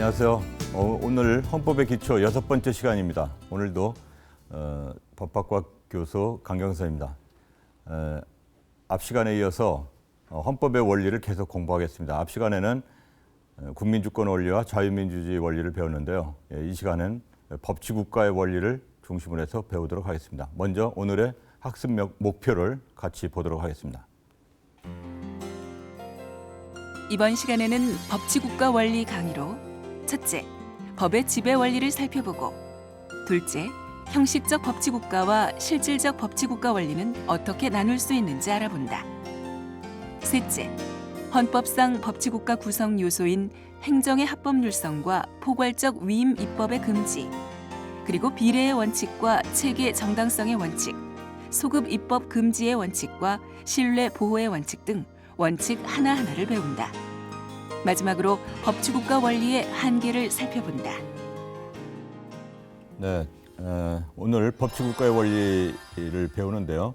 안녕하세요. 오늘 헌법의 기초 6번째 시간입니다. 오늘도 법학과 교수 강경서입니다. 앞 시간에 이어서 헌법의 원리를 계속 공부하겠습니다. 앞 시간에는 국민주권 원리와 자유민주주의 원리를 배웠는데요. 이 시간은 법치국가의 원리를 중심으로 해서 배우도록 하겠습니다. 먼저 오늘의 학습 목표를 같이 보도록 하겠습니다. 이번 시간에는 법치국가 원리 강의로 첫째, 법의 지배 원리를 살펴보고 둘째, 형식적 법치국가와 실질적 법치국가 원리는 어떻게 나눌 수 있는지 알아본다. 셋째, 헌법상 법치국가 구성 요소인 행정의 합법률성과 포괄적 위임 입법의 금지, 그리고 비례의 원칙과 체계 정당성의 원칙, 소급 입법 금지의 원칙과 신뢰 보호의 원칙 등 원칙 하나하나를 배운다. 마지막으로 법치국가 원리의 한계를 살펴본다. 네, 오늘 법치국가의 원리를 배우는데요.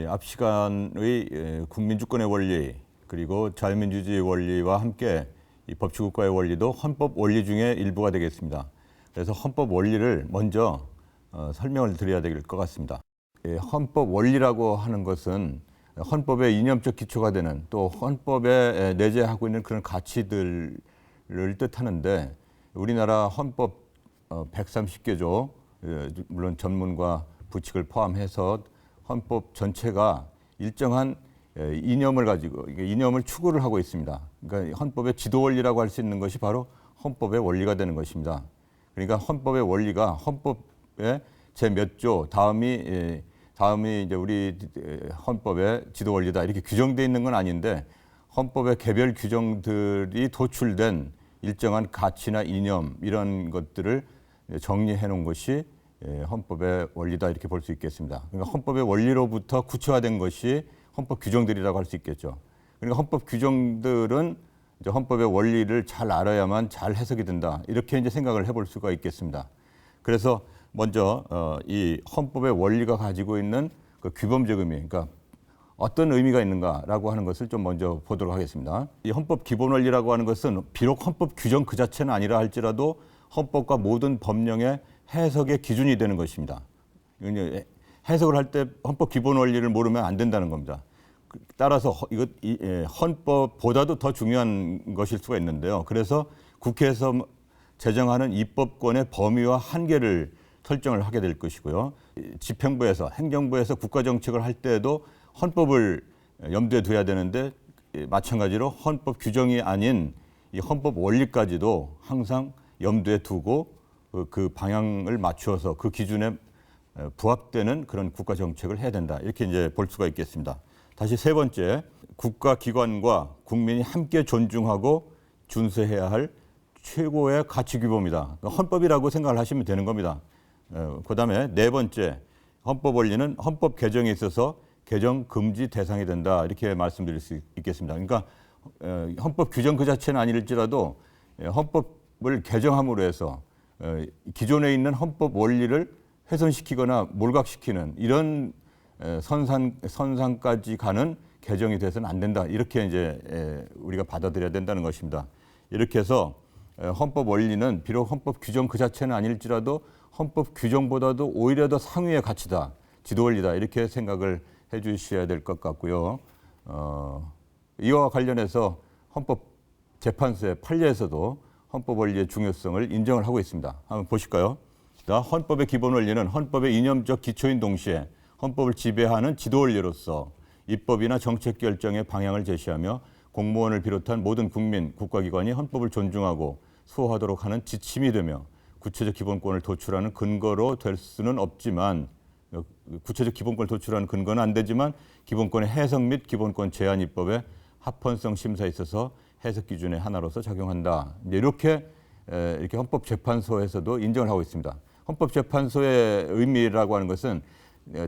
앞 시간의 국민주권의 원리 그리고 자유민주주의 원리와 함께 이 법치국가의 원리도 헌법 원리 중에 일부가 되겠습니다. 그래서 헌법 원리를 먼저 설명을 드려야 될 것 같습니다. 헌법 원리라고 하는 것은 헌법의 이념적 기초가 되는 또 헌법에 내재하고 있는 그런 가치들을 뜻하는데 우리나라 헌법 130개조 물론 전문과 부칙을 포함해서 헌법 전체가 일정한 이념을 가지고 이념을 추구를 하고 있습니다. 그러니까 헌법의 지도 원리라고 할 수 있는 것이 바로 헌법의 원리가 되는 것입니다. 그러니까 헌법의 원리가 헌법의 제 몇 조 다음이 이제 우리 헌법의 지도 원리다 이렇게 규정되어 있는 건 아닌데 헌법의 개별 규정들이 도출된 일정한 가치나 이념 이런 것들을 정리해 놓은 것이 헌법의 원리다 이렇게 볼 수 있겠습니다. 그러니까 헌법의 원리로부터 구체화된 것이 헌법 규정들이라고 할 수 있겠죠. 그러니까 헌법 규정들은 이제 헌법의 원리를 잘 알아야만 잘 해석이 된다 이렇게 이제 생각을 해볼 수가 있겠습니다. 그래서 먼저 이 헌법의 원리가 가지고 있는 그 규범적 의미, 그러니까 어떤 의미가 있는가라고 하는 것을 좀 먼저 보도록 하겠습니다. 이 헌법 기본 원리라고 하는 것은 비록 헌법 규정 그 자체는 아니라 할지라도 헌법과 모든 법령의 해석의 기준이 되는 것입니다. 해석을 할 때 헌법 기본 원리를 모르면 안 된다는 겁니다. 따라서 헌법보다도 더 중요한 것일 수가 있는데요. 그래서 국회에서 제정하는 입법권의 범위와 한계를 설정을 하게 될 것이고요. 집행부에서 행정부에서 국가정책을 할 때에도 헌법을 염두에 둬야 되는데 마찬가지로 헌법 규정이 아닌 이 헌법 원리까지도 항상 염두에 두고 그 방향을 맞추어서 그 기준에 부합되는 그런 국가정책을 해야 된다. 이렇게 이제 볼 수가 있겠습니다. 다시 세 번째, 국가기관과 국민이 함께 존중하고 준수해야 할 최고의 가치 규범이다. 헌법이라고 생각을 하시면 되는 겁니다. 그다음에 네 번째, 헌법 원리는 헌법 개정에 있어서 개정 금지 대상이 된다. 이렇게 말씀드릴 수 있겠습니다. 그러니까 헌법 규정 그 자체는 아닐지라도 헌법을 개정함으로 해서 기존에 있는 헌법 원리를 훼손시키거나 몰각시키는 이런 선상까지 가는 개정이 돼서는 안 된다. 이렇게 이제 우리가 받아들여야 된다는 것입니다. 이렇게 해서 헌법 원리는 비록 헌법 규정 그 자체는 아닐지라도 헌법 규정보다도 오히려 더 상위의 가치다, 지도 원리다 이렇게 생각을 해주셔야 될 것 같고요. 이와 관련해서 헌법재판소의 판례에서도 헌법 원리의 중요성을 인정을 하고 있습니다. 한번 보실까요? 헌법의 기본 원리는 헌법의 이념적 기초인 동시에 헌법을 지배하는 지도 원리로서 입법이나 정책 결정의 방향을 제시하며 공무원을 비롯한 모든 국민, 국가기관이 헌법을 존중하고 수호하도록 하는 지침이 되며 구체적 기본권을 도출하는 근거로 될 수는 없지만 구체적 기본권을 도출하는 근거는 안 되지만 기본권의 해석 및 기본권 제한 입법의 합헌성 심사에 있어서 해석 기준의 하나로서 작용한다. 이렇게 헌법재판소에서도 인정을 하고 있습니다. 헌법재판소의 의미라고 하는 것은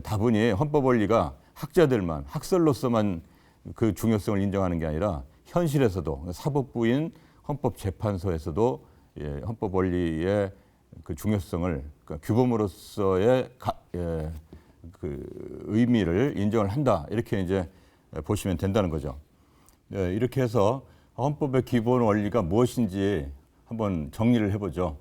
다분히 헌법 원리가 학자들만, 학설로서만 그 중요성을 인정하는 게 아니라 현실에서도 사법부인 헌법재판소에서도 헌법 원리의 그 중요성을 그러니까 규범으로서의 그 의미를 인정을 한다 이렇게 이제 보시면 된다는 거죠. 이렇게 해서 헌법의 기본 원리가 무엇인지 한번 정리를 해보죠.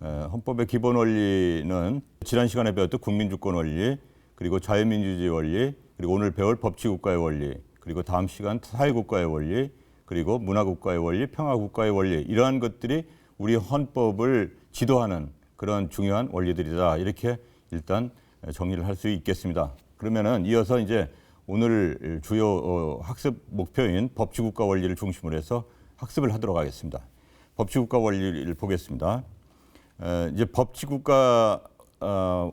헌법의 기본 원리는 지난 시간에 배웠던 국민주권 원리, 그리고 자유민주주의 원리, 그리고 오늘 배울 법치국가의 원리, 그리고 다음 시간 사회국가의 원리, 그리고 문화국가의 원리, 평화국가의 원리, 이러한 것들이 우리 헌법을 지도하는 그런 중요한 원리들이다. 이렇게 일단 정리를 할 수 있겠습니다. 그러면은 이어서 이제 오늘 주요 학습 목표인 법치국가 원리를 중심으로 해서 학습을 하도록 하겠습니다. 법치국가 원리를 보겠습니다. 이제 법치국가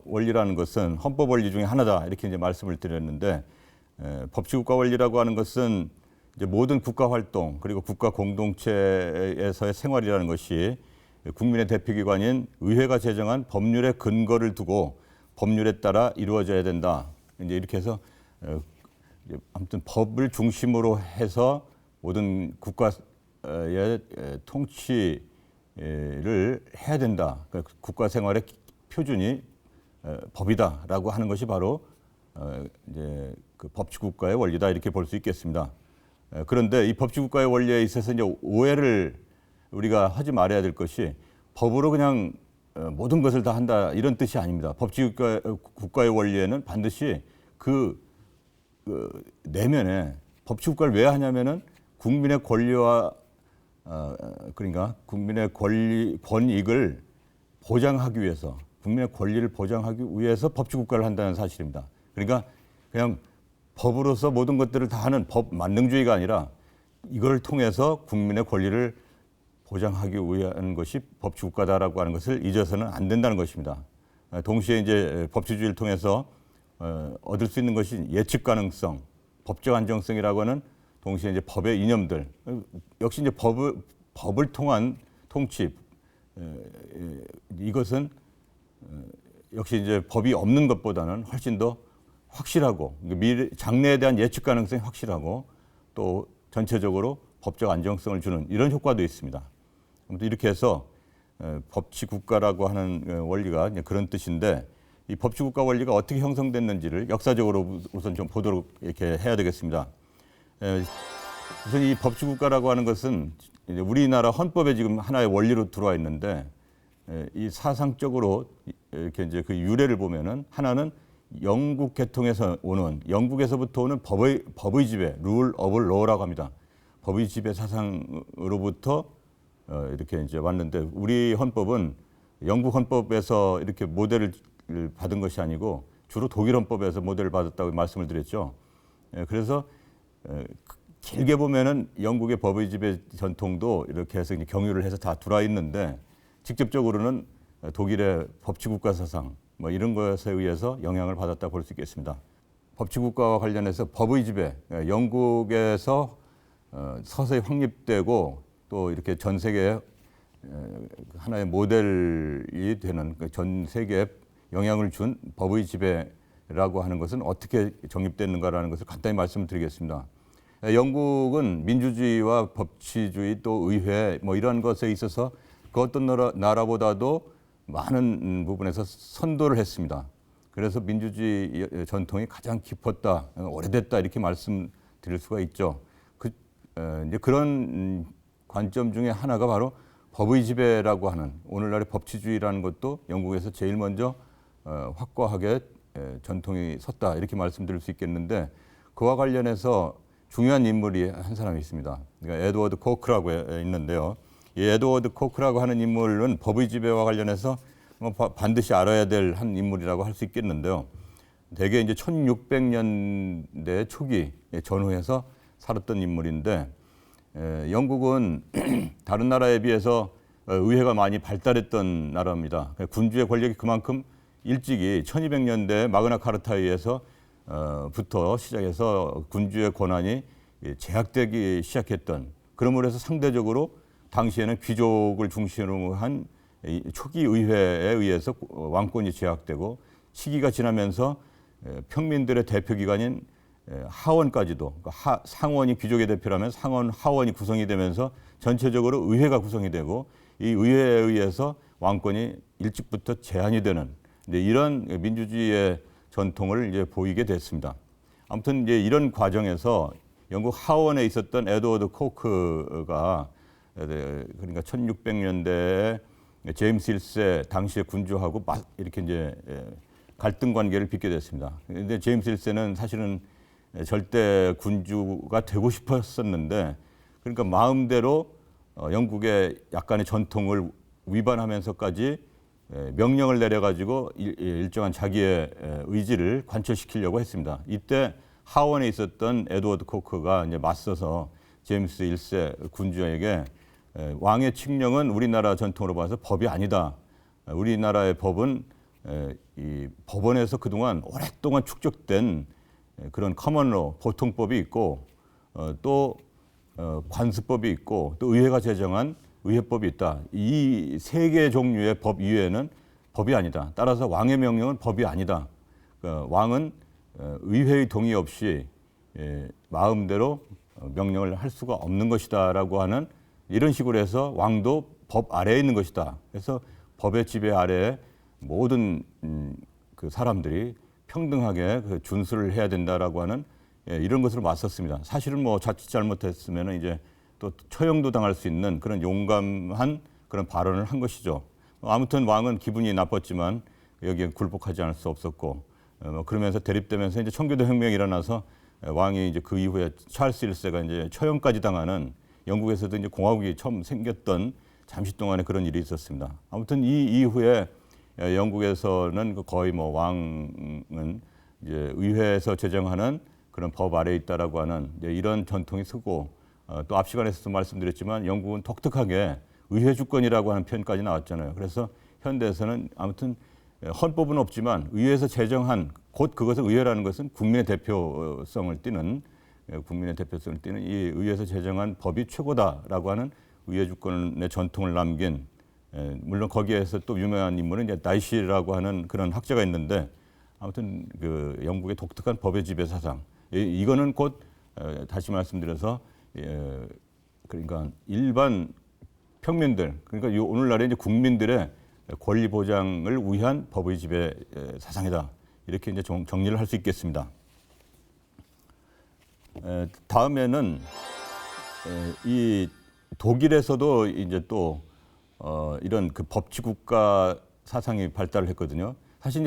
원리라는 것은 헌법 원리 중에 하나다 이렇게 이제 말씀을 드렸는데, 법치국가 원리라고 하는 것은 이제 모든 국가 활동 그리고 국가 공동체에서의 생활이라는 것이 국민의 대표기관인 의회가 제정한 법률의 근거를 두고 법률에 따라 이루어져야 된다. 이제 이렇게 해서 아무튼 법을 중심으로 해서 모든 국가의 통치를 해야 된다. 그러니까 국가 생활의 표준이 법이다라고 하는 것이 바로 이제 그 법치국가의 원리다 이렇게 볼 수 있겠습니다. 그런데 이 법치국가의 원리에 있어서 이제 오해를 우리가 하지 말아야 될 것이 법으로 그냥 모든 것을 다 한다 이런 뜻이 아닙니다. 법치국가의 원리에는 반드시 그 내면에 법치국가를 왜 하냐면은 국민의 권리와 그러니까 국민의 권익을 보장하기 위해서, 국민의 권리를 보장하기 위해서 법치국가를 한다는 사실입니다. 그러니까 그냥 법으로서 모든 것들을 다 하는 법 만능주의가 아니라 이걸 통해서 국민의 권리를 보장하기 위한 것이 법치국가다라고 하는 것을 잊어서는 안 된다는 것입니다. 동시에 이제 법치주의를 통해서 얻을 수 있는 것이 예측 가능성, 법적 안정성이라고 하는 동시에 이제 법의 이념들, 역시 이제 법을 통한 통치, 이것은 역시 이제 법이 없는 것보다는 훨씬 더 확실하고 장래에 대한 예측 가능성이 확실하고 또 전체적으로 법적 안정성을 주는 이런 효과도 있습니다. 아무튼 이렇게 해서 법치국가라고 하는 원리가 그런 뜻인데, 이 법치국가 원리가 어떻게 형성됐는지를 역사적으로 우선 좀 보도록 이렇게 해야 되겠습니다. 우선 이 법치국가라고 하는 것은 이제 우리나라 헌법에 지금 하나의 원리로 들어와 있는데, 이 사상적으로 이렇게 이제 그 유래를 보면은 하나는 영국 계통에서 오는, 영국에서부터 오는 법의 지배, rule of law라고 합니다. 법의 지배 사상으로부터 이렇게 이제 왔는데, 우리 헌법은 영국 헌법에서 이렇게 모델을 받은 것이 아니고 주로 독일 헌법에서 모델을 받았다고 말씀을 드렸죠. 그래서 길게 보면은 영국의 법의 지배 전통도 이렇게 해서 경유를 해서 다 들어와 있는데, 직접적으로는 독일의 법치국가 사상 뭐 이런 것에 의해서 영향을 받았다 볼 수 있겠습니다. 법치국가와 관련해서 법의 지배, 영국에서 서서히 확립되고 또 이렇게 전 세계에 하나의 모델이 되는, 전 세계에 영향을 준 법의 지배라고 하는 것은 어떻게 정립됐는가라는 것을 간단히 말씀드리겠습니다. 영국은 민주주의와 법치주의 또 의회 뭐 이런 것에 있어서 그 어떤 나라보다도 많은 부분에서 선도를 했습니다. 그래서 민주주의 전통이 가장 깊었다, 오래됐다 이렇게 말씀드릴 수가 있죠. 이제 그런 관점 중에 하나가 바로 법의 지배라고 하는, 오늘날의 법치주의라는 것도 영국에서 제일 먼저 확고하게 전통이 섰다 이렇게 말씀드릴 수 있겠는데, 그와 관련해서 중요한 인물이 한 사람이 있습니다. 그러니까 에드워드 코크라고 있는데요. 이 에드워드 코크라고 하는 인물은 법의 지배와 관련해서 반드시 알아야 될 한 인물이라고 할 수 있겠는데요. 대개 이제 1600년대 초기 전후에서 살았던 인물인데, 영국은 다른 나라에 비해서 의회가 많이 발달했던 나라입니다. 군주의 권력이 그만큼 일찍이 1200년대 마그나 카르타에 의해서 부터 시작해서 군주의 권한이 제약되기 시작했던, 그러므로 해서 상대적으로 당시에는 귀족을 중심으로 한 초기 의회에 의해서 왕권이 제약되고, 시기가 지나면서 평민들의 대표기관인 하원까지도, 상원이 귀족의 대표라면 상원, 하원이 구성이 되면서 전체적으로 의회가 구성이 되고, 이 의회에 의해서 왕권이 일찍부터 제한이 되는 이런 민주주의의 전통을 이제 보이게 됐습니다. 아무튼 이제 이런 과정에서 영국 하원에 있었던 에드워드 코크가 그러니까 1600년대에 제임스 1세 당시의 군주하고 이렇게 이제 갈등 관계를 빚게 됐습니다. 그런데 제임스 1세는 사실은 절대 군주가 되고 싶었었는데, 그러니까 마음대로 영국의 약간의 전통을 위반하면서까지 명령을 내려가지고 일정한 자기의 의지를 관철시키려고 했습니다. 이때 하원에 있었던 에드워드 코크가 이제 맞서서 제임스 1세 군주에게 왕의 칙령은 우리나라 전통으로 봐서 법이 아니다. 우리나라의 법은 이 법원에서 그동안 오랫동안 축적된 그런 커먼로 보통법이 있고 또 관습법이 있고 또 의회가 제정한 의회법이 있다. 이 세 개 종류의 법 이외에는 법이 아니다. 따라서 왕의 명령은 법이 아니다. 왕은 의회의 동의 없이 마음대로 명령을 할 수가 없는 것이다라고 하는 이런 식으로 해서 왕도 법 아래에 있는 것이다. 그래서 법의 지배 아래에 모든 그 사람들이 평등하게 그 준수를 해야 된다라고 하는 이런 것으로 맞섰습니다. 사실은 뭐 자칫 잘못했으면 이제 또 처형도 당할 수 있는 그런 용감한 그런 발언을 한 것이죠. 아무튼 왕은 기분이 나빴지만 여기에 굴복하지 않을 수 없었고, 그러면서 대립되면서 이제 청교도 혁명이 일어나서 왕이 이제 그 이후에 찰스 1세가 이제 처형까지 당하는, 영국에서도 이제 공화국이 처음 생겼던 잠시 동안에 그런 일이 있었습니다. 아무튼 이 이후에 영국에서는 거의 뭐 왕은 이제 의회에서 제정하는 그런 법 아래에 있다라고 하는 이런 전통이 서고, 또 앞 시간에서도 말씀드렸지만 영국은 독특하게 의회 주권이라고 하는 표현까지 나왔잖아요. 그래서 현대에서는 아무튼 헌법은 없지만 의회에서 제정한, 곧 그것은 의회라는 것은 국민의 대표성을 띠는 이 의회에서 제정한 법이 최고다라고 하는 의회 주권의 전통을 남긴, 물론 거기에서 또 유명한 인물은 이제 다이시라고 하는 그런 학자가 있는데, 아무튼 그 영국의 독특한 법의 지배 사상, 이거는 곧 다시 말씀드려서 그러니까 일반 평민들, 그러니까 오늘날의 이제 국민들의 권리 보장을 위한 법의 지배 사상이다. 이렇게 이제 정리를 할 수 있겠습니다. 다음에는 이 독일에서도 이제 또 이런 그 법치국가 사상이 발달을 했거든요.